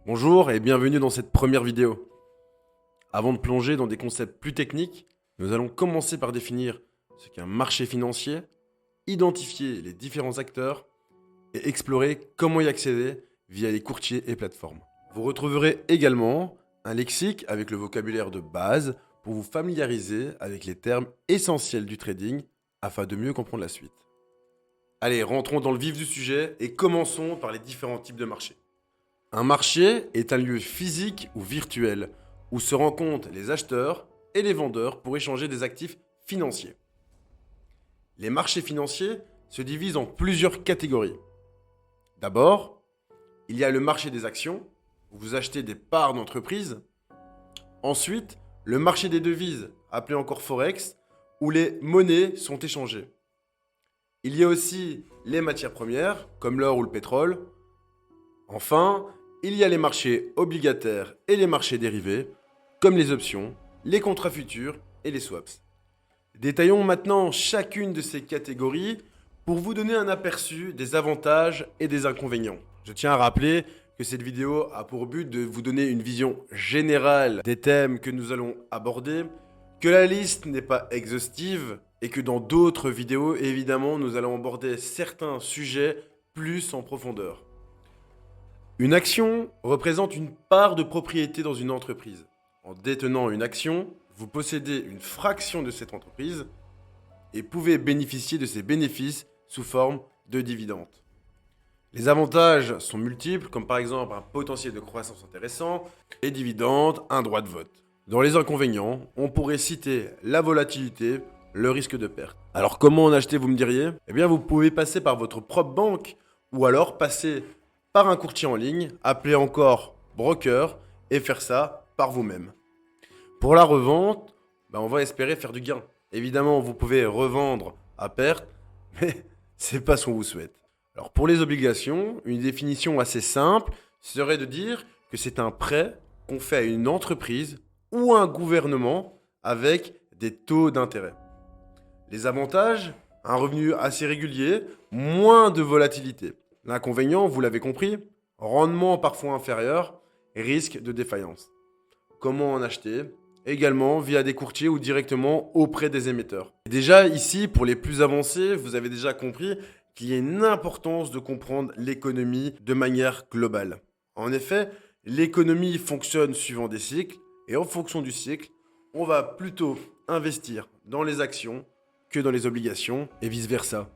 Bonjour et bienvenue dans cette première vidéo. Avant de plonger dans des concepts plus techniques, nous allons commencer par définir ce qu'est un marché financier, identifier les différents acteurs et explorer comment y accéder via les courtiers et plateformes. Vous retrouverez également un lexique avec le vocabulaire de base pour vous familiariser avec les termes essentiels du trading afin de mieux comprendre la suite. Allez, rentrons dans le vif du sujet et commençons par les différents types de marchés. Un marché est un lieu physique ou virtuel où se rencontrent les acheteurs et les vendeurs pour échanger des actifs financiers. Les marchés financiers se divisent en plusieurs catégories. D'abord, il y a le marché des actions, où vous achetez des parts d'entreprise. Ensuite, le marché des devises, appelé encore Forex, où les monnaies sont échangées. Il y a aussi les matières premières, comme l'or ou le pétrole. Enfin, il y a les marchés obligataires et les marchés dérivés, comme les options, les contrats futurs et les swaps. Détaillons maintenant chacune de ces catégories pour vous donner un aperçu des avantages et des inconvénients. Je tiens à rappeler que cette vidéo a pour but de vous donner une vision générale des thèmes que nous allons aborder, que la liste n'est pas exhaustive et que dans d'autres vidéos, évidemment, nous allons aborder certains sujets plus en profondeur. Une action représente une part de propriété dans une entreprise. En détenant une action, vous possédez une fraction de cette entreprise et pouvez bénéficier de ses bénéfices sous forme de dividendes. Les avantages sont multiples, comme par exemple un potentiel de croissance intéressant, les dividendes, un droit de vote. Dans les inconvénients, on pourrait citer la volatilité, le risque de perte. Alors comment en acheter, vous me diriez? Eh bien, vous pouvez passer par votre propre banque ou alors passer par un courtier en ligne, appelé encore broker, et faire ça par vous-même. Pour la revente, on va espérer faire du gain. Évidemment, vous pouvez revendre à perte, mais c'est pas ce qu'on vous souhaite. Alors pour les obligations, une définition assez simple serait de dire que c'est un prêt qu'on fait à une entreprise ou à un gouvernement avec des taux d'intérêt. Les avantages, un revenu assez régulier, moins de volatilité. L'inconvénient, vous l'avez compris, rendement parfois inférieur, risque de défaillance. Comment en acheter? Également via des courtiers ou directement auprès des émetteurs. Déjà ici, pour les plus avancés, vous avez déjà compris qu'il y a une importance de comprendre l'économie de manière globale. En effet, l'économie fonctionne suivant des cycles et en fonction du cycle, on va plutôt investir dans les actions que dans les obligations et vice-versa.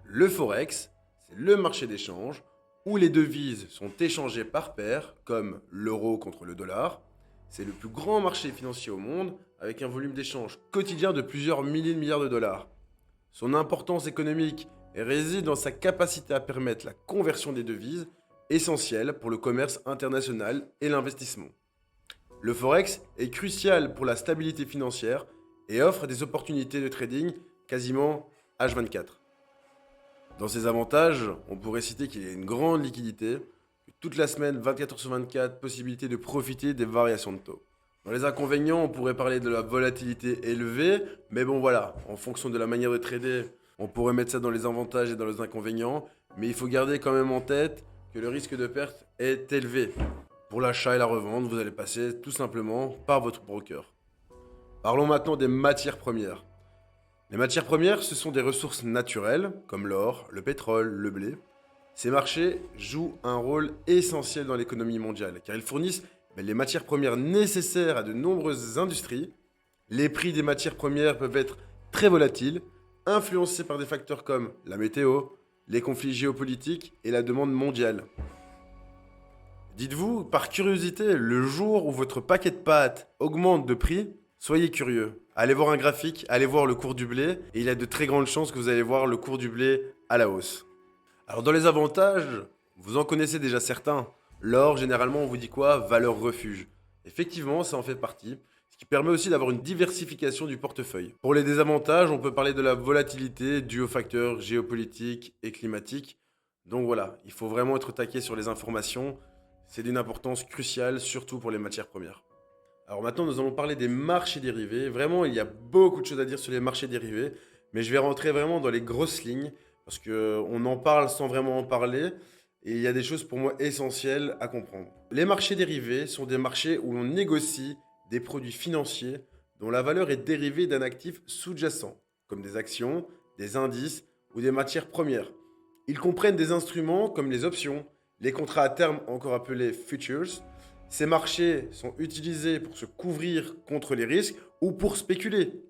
Le Forex, c'est le marché d'échange où les devises sont échangées par paire, comme l'euro contre le dollar. C'est le plus grand marché financier au monde, avec un volume d'échange quotidien de plusieurs milliers de milliards de dollars. Son importance économique réside dans sa capacité à permettre la conversion des devises, essentielle pour le commerce international et l'investissement. Le Forex est crucial pour la stabilité financière et offre des opportunités de trading quasiment H24. Dans ses avantages, on pourrait citer qu'il y a une grande liquidité, toute la semaine, 24 heures sur 24, possibilité de profiter des variations de taux. Dans les inconvénients, on pourrait parler de la volatilité élevée, mais bon voilà, en fonction de la manière de trader, on pourrait mettre ça dans les avantages et dans les inconvénients, mais il faut garder quand même en tête que le risque de perte est élevé. Pour l'achat et la revente, vous allez passer tout simplement par votre broker. Parlons maintenant des matières premières. Les matières premières, ce sont des ressources naturelles, comme l'or, le pétrole, le blé. Ces marchés jouent un rôle essentiel dans l'économie mondiale, car ils fournissent les matières premières nécessaires à de nombreuses industries. Les prix des matières premières peuvent être très volatiles, influencés par des facteurs comme la météo, les conflits géopolitiques et la demande mondiale. Dites-vous, par curiosité, le jour où votre paquet de pâtes augmente de prix, soyez curieux. Allez voir un graphique, allez voir le cours du blé, et il y a de très grandes chances que vous allez voir le cours du blé à la hausse. Alors dans les avantages, vous en connaissez déjà certains. L'or, généralement, on vous dit quoi? Valeur refuge. Effectivement, ça en fait partie, ce qui permet aussi d'avoir une diversification du portefeuille. Pour les désavantages, on peut parler de la volatilité due aux facteurs géopolitiques et climatiques. Donc voilà, il faut vraiment être taqué sur les informations. C'est d'une importance cruciale, surtout pour les matières premières. Alors maintenant, nous allons parler des marchés dérivés. Vraiment, il y a beaucoup de choses à dire sur les marchés dérivés, mais je vais rentrer vraiment dans les grosses lignes, parce qu'on en parle sans vraiment en parler. et il y a des choses pour moi essentielles à comprendre. Les marchés dérivés sont des marchés où l'on négocie des produits financiers dont la valeur est dérivée d'un actif sous-jacent, comme des actions, des indices ou des matières premières. Ils comprennent des instruments comme les options, les contrats à terme encore appelés futures. Ces marchés sont utilisés pour se couvrir contre les risques ou pour spéculer.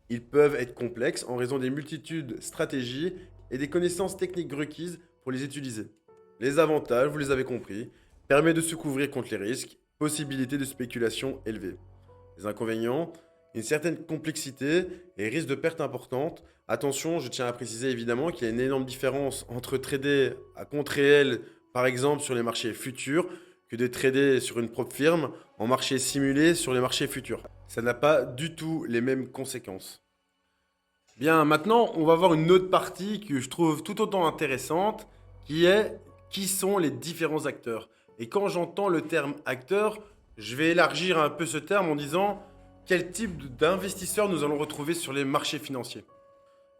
Ils peuvent être complexes en raison des multitudes de stratégies et des connaissances techniques requises pour les utiliser. Les avantages, vous les avez compris, permet de se couvrir contre les risques, possibilité de spéculation élevée. Les inconvénients, une certaine complexité et risque de perte importante. Attention, je tiens à préciser évidemment qu'il y a une énorme différence entre trader à compte réel, par exemple sur les marchés futurs, que de trader sur une propre firme en marché simulé sur les marchés futurs. Ça n'a pas du tout les mêmes conséquences. Bien, maintenant, on va voir une autre partie que je trouve tout autant intéressante, qui est qui sont les différents acteurs. Et quand j'entends le terme acteur, je vais élargir un peu ce terme en disant quel type d'investisseurs nous allons retrouver sur les marchés financiers.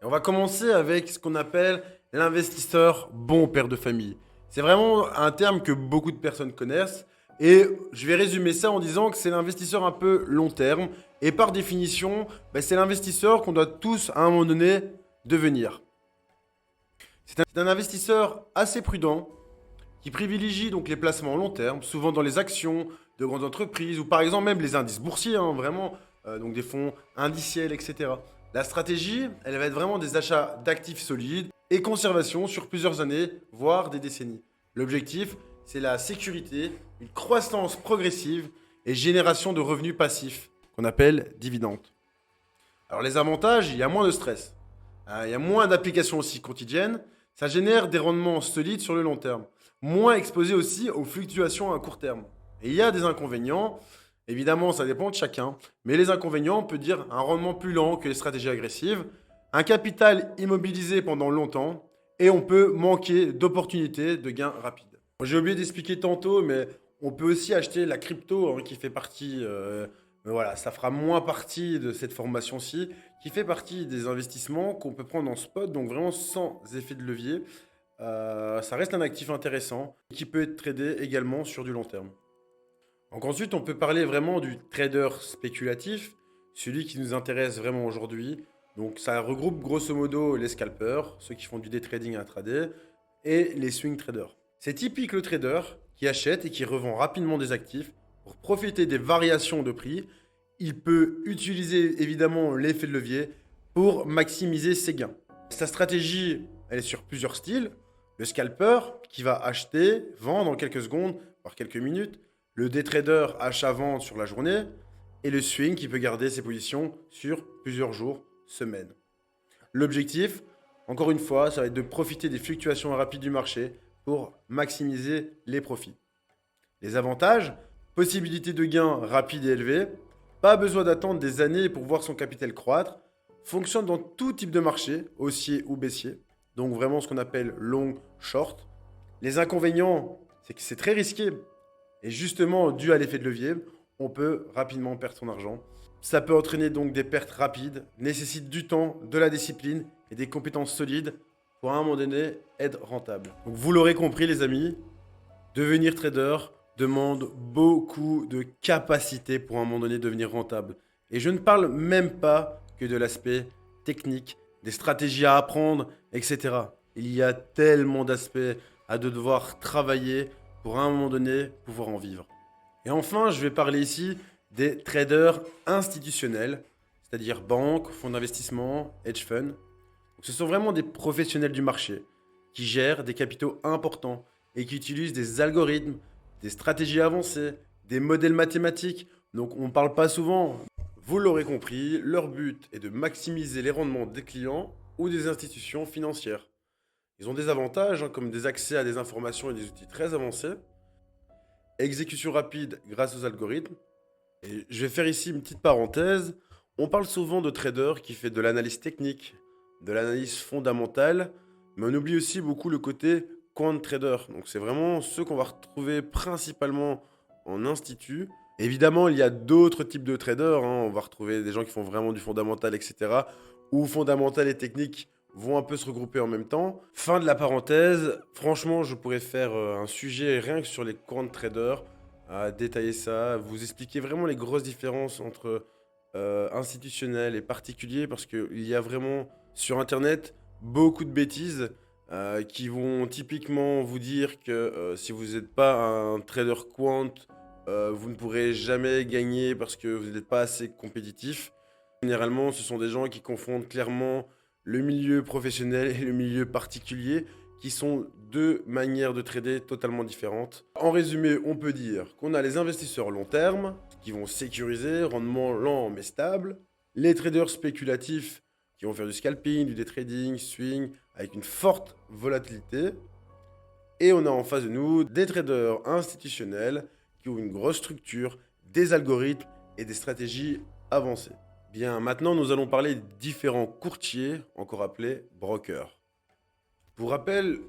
Et on va commencer avec ce qu'on appelle l'investisseur bon père de famille. C'est vraiment un terme que beaucoup de personnes connaissent et je vais résumer ça en disant que c'est l'investisseur un peu long terme et par définition, c'est l'investisseur qu'on doit tous à un moment donné devenir. C'est un investisseur assez prudent qui privilégie donc les placements long terme, souvent dans les actions de grandes entreprises ou par exemple même les indices boursiers, vraiment, donc des fonds indiciels, etc. La stratégie, elle va être vraiment des achats d'actifs solides et conservation sur plusieurs années, voire des décennies. L'objectif, c'est la sécurité, une croissance progressive et génération de revenus passifs, qu'on appelle dividendes. Alors les avantages, il y a moins de stress, il y a moins d'applications aussi quotidiennes, ça génère des rendements solides sur le long terme, moins exposés aussi aux fluctuations à court terme. Et il y a des inconvénients, évidemment ça dépend de chacun, mais les inconvénients, on peut dire un rendement plus lent que les stratégies agressives, un capital immobilisé pendant longtemps, et on peut manquer d'opportunités de gains rapides. J'ai oublié d'expliquer tantôt, mais on peut aussi acheter la crypto qui fait partie, mais voilà, ça fera moins partie de cette formation-ci, qui fait partie des investissements qu'on peut prendre en spot, donc vraiment sans effet de levier. Ça reste un actif intéressant qui peut être tradé également sur du long terme. Donc ensuite, on peut parler vraiment du trader spéculatif, celui qui nous intéresse vraiment aujourd'hui. Donc ça regroupe grosso modo les scalpers, ceux qui font du day trading intraday, et les swing traders. C'est typique le trader qui achète et qui revend rapidement des actifs pour profiter des variations de prix. Il peut utiliser évidemment l'effet de levier pour maximiser ses gains. Sa stratégie, elle est sur plusieurs styles. Le scalper qui va acheter, vendre en quelques secondes, voire quelques minutes. Le day trader achat-vente sur la journée. Et le swing qui peut garder ses positions sur plusieurs jours, semaines. L'objectif, encore une fois, ça va être de profiter des fluctuations rapides du marché pour maximiser les profits. Les avantages, possibilité de gains rapides et élevés, pas besoin d'attendre des années pour voir son capital croître, fonctionne dans tout type de marché, haussier ou baissier, donc vraiment ce qu'on appelle long, short. Les inconvénients, c'est que c'est très risqué, et justement dû à l'effet de levier, on peut rapidement perdre son argent. Ça peut entraîner donc des pertes rapides, nécessite du temps, de la discipline et des compétences solides pour à un moment donné être rentable. Donc vous l'aurez compris les amis, devenir trader demande beaucoup de capacité pour à un moment donné devenir rentable. Et je ne parle même pas que de l'aspect technique, des stratégies à apprendre, etc. Il y a tellement d'aspects à devoir travailler pour à un moment donné pouvoir en vivre. Et enfin, je vais parler ici des traders institutionnels, c'est-à-dire banques, fonds d'investissement, hedge funds. Donc, ce sont vraiment des professionnels du marché qui gèrent des capitaux importants et qui utilisent des algorithmes, des stratégies avancées, des modèles mathématiques. Donc on ne parle pas souvent. Vous l'aurez compris, leur but est de maximiser les rendements des clients ou des institutions financières. Ils ont des avantages comme des accès à des informations et des outils très avancés, exécution rapide grâce aux algorithmes. Et je vais faire ici une petite parenthèse. On parle souvent de traders qui fait de l'analyse technique, de l'analyse fondamentale, mais on oublie aussi beaucoup le côté quant trader. Donc c'est vraiment ceux qu'on va retrouver principalement en institut. Évidemment, il y a d'autres types de traders. On va retrouver des gens qui font vraiment du fondamental, etc. Ou fondamental et technique vont un peu se regrouper en même temps. Fin de la parenthèse, franchement, je pourrais faire un sujet rien que sur les quant traders, à détailler ça, vous expliquer vraiment les grosses différences entre institutionnels et particuliers, parce qu'il y a vraiment sur Internet beaucoup de bêtises qui vont typiquement vous dire que si vous n'êtes pas un trader quant, vous ne pourrez jamais gagner parce que vous n'êtes pas assez compétitif. Généralement, ce sont des gens qui confondent clairement le milieu professionnel et le milieu particulier, qui sont deux manières de trader totalement différentes. En résumé, on peut dire qu'on a les investisseurs long terme, qui vont sécuriser, rendement lent mais stable, les traders spéculatifs, qui vont faire du scalping, du day trading, swing, avec une forte volatilité. Et on a en face de nous des traders institutionnels, qui ont une grosse structure, des algorithmes et des stratégies avancées. Bien, maintenant nous allons parler des différents courtiers, encore appelés brokers. Pour rappel,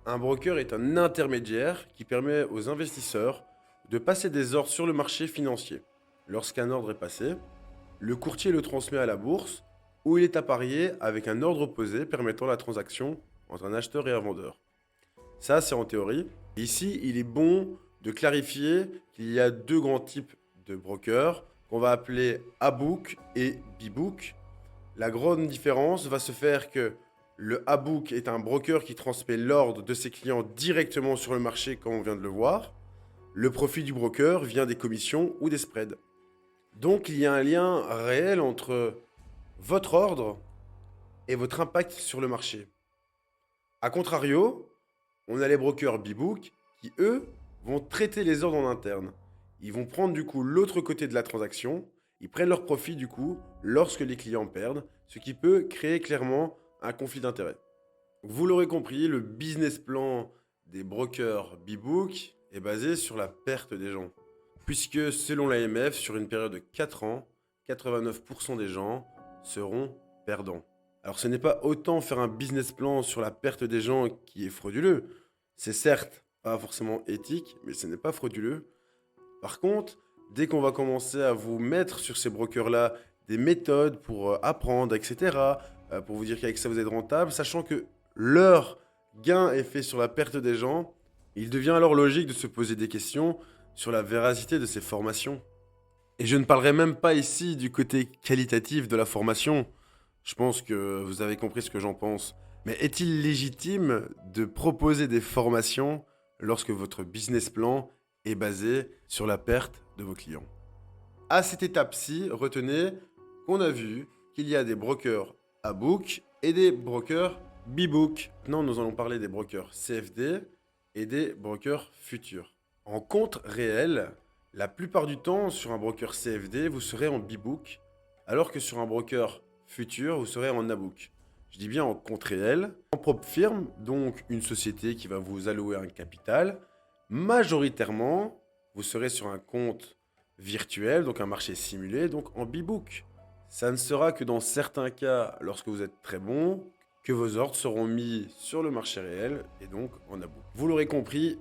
un broker est un intermédiaire qui permet aux investisseurs de passer des ordres sur le marché financier. Lorsqu'un ordre est passé, le courtier le transmet à la bourse où il est apparié avec un ordre opposé permettant la transaction entre un acheteur et un vendeur. Ça, c'est en théorie. Ici, il est bon de clarifier qu'il y a deux grands types de brokers qu'on va appeler A-Book et B-Book. La grande différence va se faire que le A-Book est un broker qui transmet l'ordre de ses clients directement sur le marché comme on vient de le voir. Le profit du broker vient des commissions ou des spreads. Donc il y a un lien réel entre votre ordre et votre impact sur le marché. A contrario, on a les brokers B-Book qui, eux, vont traiter les ordres en interne. Ils vont prendre du coup l'autre côté de la transaction, ils prennent leur profit du coup lorsque les clients perdent, ce qui peut créer clairement un conflit d'intérêts. Vous l'aurez compris, le business plan des brokers B-Book est basé sur la perte des gens. Puisque selon l'AMF, sur une période de 4 ans, 89% des gens seront perdants. Alors ce n'est pas autant faire un business plan sur la perte des gens qui est frauduleux. C'est certes pas forcément éthique, mais ce n'est pas frauduleux. Par contre, dès qu'on va commencer à vous mettre sur ces brokers-là des méthodes pour apprendre, etc., pour vous dire qu'avec ça vous êtes rentable, sachant que leur gain est fait sur la perte des gens, il devient alors logique de se poser des questions sur la véracité de ces formations. Et je ne parlerai même pas ici du côté qualitatif de la formation. Je pense que vous avez compris ce que j'en pense. Mais est-il légitime de proposer des formations lorsque votre business plan est basé sur la perte de vos clients? À cette étape-ci, retenez qu'on a vu qu'il y a des brokers A-Book et des brokers B-Book. Maintenant, nous allons parler des brokers CFD et des brokers futurs. En compte réel, la plupart du temps, sur un broker CFD, vous serez en B-Book, alors que sur un broker futur, vous serez en A-Book. Je dis bien en compte réel, en propre firme, donc une société qui va vous allouer un capital. Majoritairement, vous serez sur un compte virtuel, donc un marché simulé, donc en B-Book. Ça ne sera que dans certains cas, lorsque vous êtes très bon, que vos ordres seront mis sur le marché réel et donc en A-Book. Vous l'aurez compris,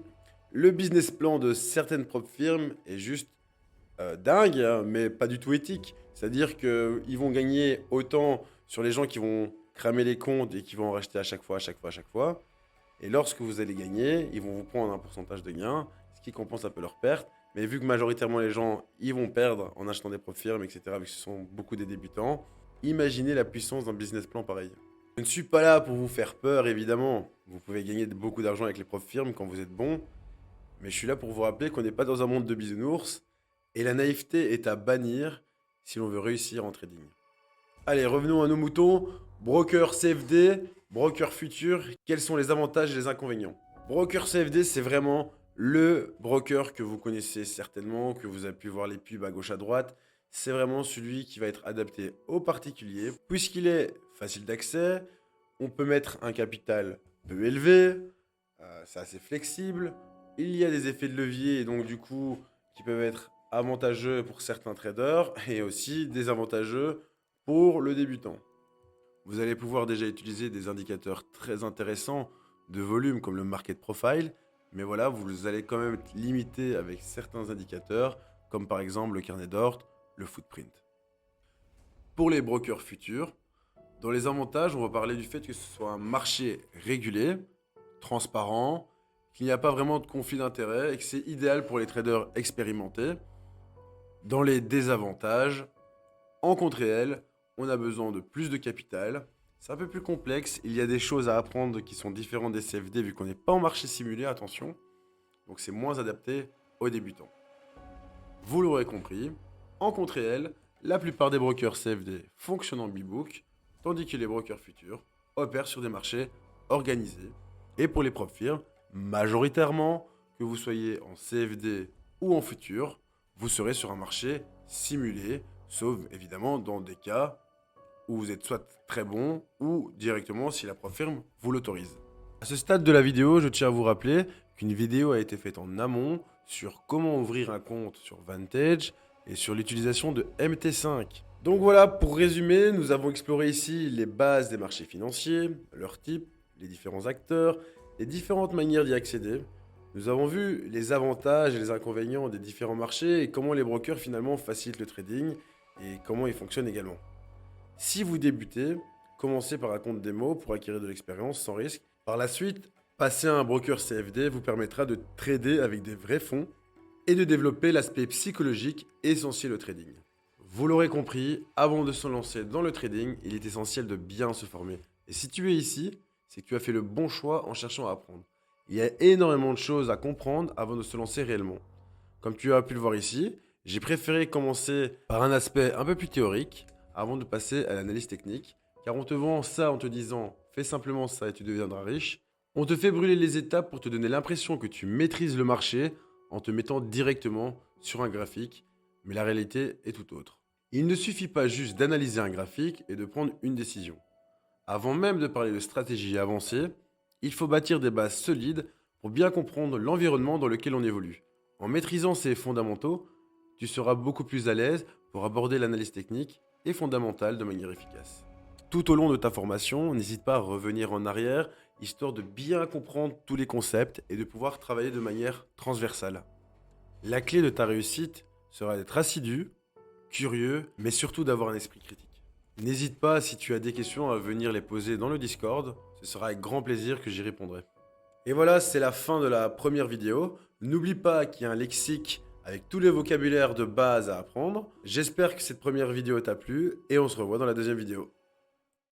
le business plan de certaines propres firmes est juste dingue, hein, mais pas du tout éthique. C'est-à-dire qu'ils vont gagner autant sur les gens qui vont cramer les comptes et qui vont en racheter à chaque fois, à chaque fois, à chaque fois. Et lorsque vous allez gagner, ils vont vous prendre un pourcentage de gain, ce qui compense un peu leur perte. Mais vu que majoritairement les gens, ils vont perdre en achetant des propres firmes, etc., vu que ce sont beaucoup des débutants, imaginez la puissance d'un business plan pareil. Je ne suis pas là pour vous faire peur, évidemment. Vous pouvez gagner beaucoup d'argent avec les propres firmes quand vous êtes bon. Mais je suis là pour vous rappeler qu'on n'est pas dans un monde de bisounours. Et la naïveté est à bannir si l'on veut réussir en trading. Allez, revenons à nos moutons. Broker CFD, broker futur, quels sont les avantages et les inconvénients? Broker CFD, c'est vraiment le broker que vous connaissez certainement, que vous avez pu voir les pubs à gauche à droite. C'est vraiment celui qui va être adapté aux particuliers, puisqu'il est facile d'accès, on peut mettre un capital peu élevé, c'est assez flexible, il y a des effets de levier, et donc du coup, qui peuvent être avantageux pour certains traders, et aussi désavantageux pour le débutant. Vous allez pouvoir déjà utiliser des indicateurs très intéressants de volume comme le market profile, mais voilà, vous allez quand même être limité avec certains indicateurs, comme par exemple le carnet d'ordre, le footprint. Pour les brokers futurs, Dans les avantages, on va parler du fait que ce soit un marché régulé, transparent, qu'il n'y a pas vraiment de conflit d'intérêts et que c'est idéal pour les traders expérimentés. Dans les désavantages, en compte réel, on a besoin de plus de capital. C'est un peu plus complexe, il y a des choses à apprendre qui sont différentes des CFD vu qu'on n'est pas en marché simulé, attention. Donc c'est moins adapté aux débutants. Vous l'aurez compris, en compte réel, la plupart des brokers CFD fonctionnent en B-Book, tandis que les brokers futurs opèrent sur des marchés organisés. Et pour les propres firmes, majoritairement, que vous soyez en CFD ou en futur, vous serez sur un marché simulé, sauf évidemment dans des cas où vous êtes soit très bon ou directement si la propre firme vous l'autorise. À ce stade de la vidéo, je tiens à vous rappeler qu'une vidéo a été faite en amont sur comment ouvrir un compte sur Vantage et sur l'utilisation de MT5. Donc voilà, pour résumer, nous avons exploré ici les bases des marchés financiers, leurs types, les différents acteurs, les différentes manières d'y accéder. Nous avons vu les avantages et les inconvénients des différents marchés et comment les brokers finalement facilitent le trading et comment ils fonctionnent également. Si vous débutez, commencez par un compte démo pour acquérir de l'expérience sans risque. Par la suite, passer à un broker CFD vous permettra de trader avec des vrais fonds et de développer l'aspect psychologique essentiel au trading. Vous l'aurez compris, avant de se lancer dans le trading, il est essentiel de bien se former. Et si tu es ici, c'est que tu as fait le bon choix en cherchant à apprendre. Il y a énormément de choses à comprendre avant de se lancer réellement. Comme tu as pu le voir ici, j'ai préféré commencer par un aspect un peu plus théorique avant de passer à l'analyse technique, car on te vend ça en te disant fais simplement ça et tu deviendras riche. On te fait brûler les étapes pour te donner l'impression que tu maîtrises le marché en te mettant directement sur un graphique, mais la réalité est tout autre. Il ne suffit pas juste d'analyser un graphique et de prendre une décision. Avant même de parler de stratégie avancée, il faut bâtir des bases solides pour bien comprendre l'environnement dans lequel on évolue. En maîtrisant ces fondamentaux, tu seras beaucoup plus à l'aise pour aborder l'analyse technique et fondamentale de manière efficace. Tout au long de ta formation, n'hésite pas à revenir en arrière, histoire de bien comprendre tous les concepts et de pouvoir travailler de manière transversale. La clé de ta réussite sera d'être assidu, curieux, mais surtout d'avoir un esprit critique. N'hésite pas, si tu as des questions, à venir les poser dans le Discord, ce sera avec grand plaisir que j'y répondrai. Et voilà, c'est la fin de la première vidéo. N'oublie pas qu'il y a un lexique avec tous les vocabulaires de base à apprendre. J'espère que cette première vidéo t'a plu et on se revoit dans la deuxième vidéo.